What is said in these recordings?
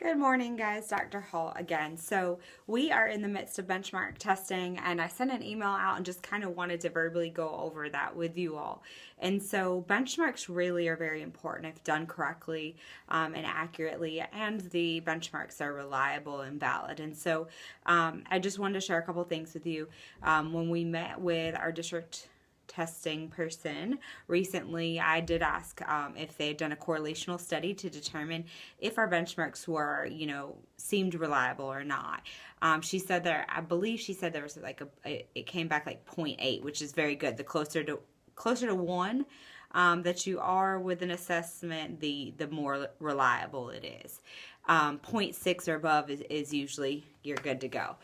Good morning, guys. Dr. Hall again. So, we are in the midst of benchmark testing, and I sent an email out and just kind of wanted to verbally go over that with you all. And so, benchmarks really are very important if done correctly and accurately, and the benchmarks are reliable and valid. And so, I just wanted to share a couple things with you. When we met with our district testing person recently, I did ask if they had done a correlational study to determine if our benchmarks were, seemed reliable or not. She said there, I believe she said there was it came back like 0.8, which is very good. The closer to 1 that you are with an assessment, the more reliable it is. 0.6 or above is usually you're good to go.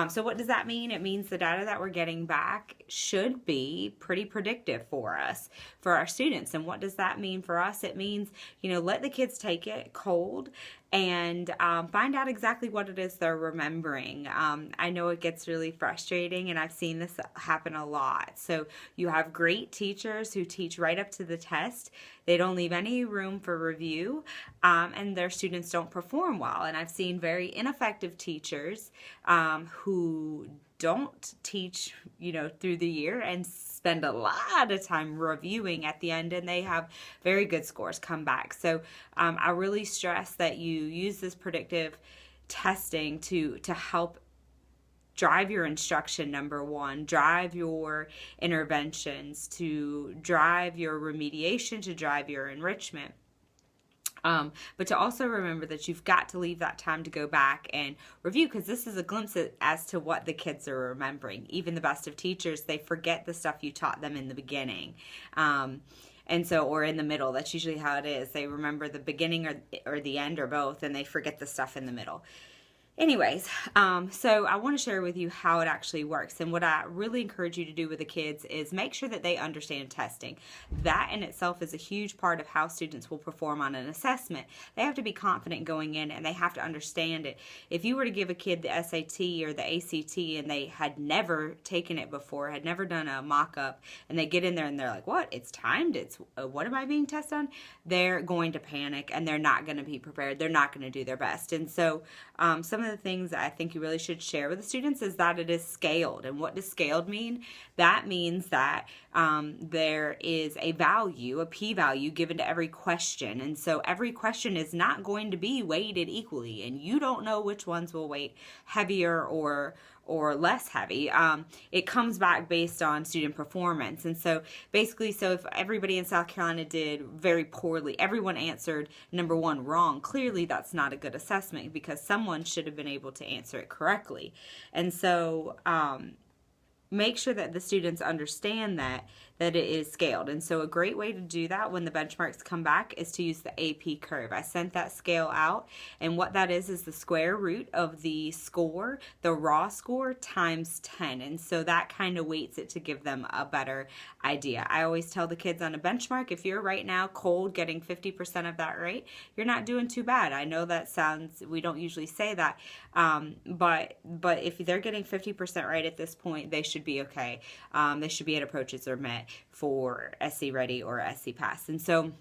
So what does that mean? It means the data that we're getting back should be pretty predictive for us, for our students. And what does that mean for us? It means, let the kids take it cold and find out exactly what it is they're remembering. I know it gets really frustrating, and I've seen this happen a lot. So you have great teachers who teach right up to the test. They don't leave any room for review, and their students don't perform well. And I've seen very ineffective teachers who don't teach, through the year and spend a lot of time reviewing at the end, and they have very good scores come back. So I really stress that you use this predictive testing to help drive your instruction, number one, drive your interventions, to drive your remediation, to drive your enrichment. But to also remember that you've got to leave that time to go back and review, because this is a glimpse as to what the kids are remembering. Even the best of teachers, they forget the stuff you taught them in the beginning. Or in the middle. That's usually how it is. They remember the beginning or the end or both, and they forget the stuff in the middle. Anyways, so I want to share with you how it actually works. And what I really encourage you to do with the kids is make sure that they understand testing. That in itself is a huge part of how students will perform on an assessment. They have to be confident going in, and they have to understand it. If you were to give a kid the SAT or the ACT and they had never taken it before, had never done a mock-up, and they get in there and they're like, what? It's timed? What am I being tested on? They're going to panic, and they're not going to be prepared. They're not going to do their best. And so some of the things that I think you really should share with the students is that it is scaled. And what does scaled mean? That means that there is a value, a p-value given to every question. And so every question is not going to be weighted equally, and you don't know which ones will weight heavier or less heavy. It comes back based on student performance. And so basically, if everybody in South Carolina did very poorly, everyone answered number 1 wrong, clearly that's not a good assessment, because someone should have been able to answer it correctly. And so make sure that the students understand that it is scaled. And so a great way to do that when the benchmarks come back is to use the AP curve. I sent that scale out, and what that is the square root of the score, the raw score, times 10. And so that kind of weights it to give them a better idea. I always tell the kids on a benchmark, if you're right now cold getting 50% of that right, you're not doing too bad. I know that we don't usually say that, but if they're getting 50% right at this point, they should be okay. They should be at approaches or met for SC Ready or SC Pass. And so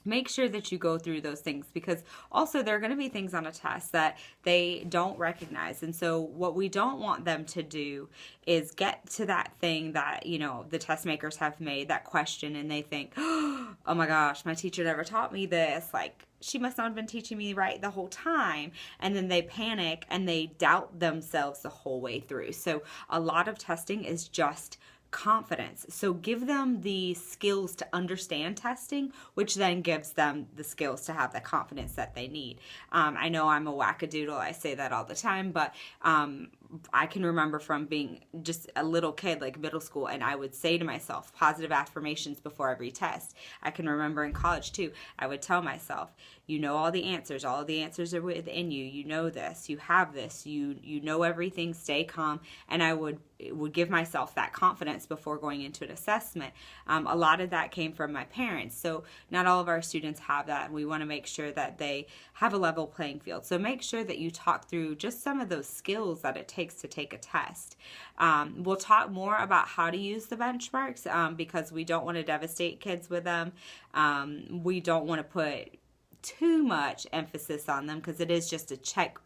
make sure that you go through those things, because also there are going to be things on a test that they don't recognize. And so what we don't want them to do is get to that thing that, the test makers have made, that question, and they think, oh my gosh, my teacher never taught me this. She must not have been teaching me right the whole time. And then they panic and they doubt themselves the whole way through. So a lot of testing is just confidence. So give them the skills to understand testing, which then gives them the skills to have the confidence that they need. I know I'm a wackadoodle. I say that all the time, but I can remember from being just a little kid, like middle school, and I would say to myself positive affirmations before every test. I can remember in college too, I would tell myself, you know all the answers are within you, you know this, you have this, you know everything, stay calm. And I would give myself that confidence before going into an assessment. A lot of that came from my parents. So not all of our students have that, and we want to make sure that they have a level playing field. So make sure that you talk through just some of those skills that it takes to take a test. We'll talk more about how to use the benchmarks because we don't want to devastate kids with them. We don't want to put too much emphasis on them because it is just a check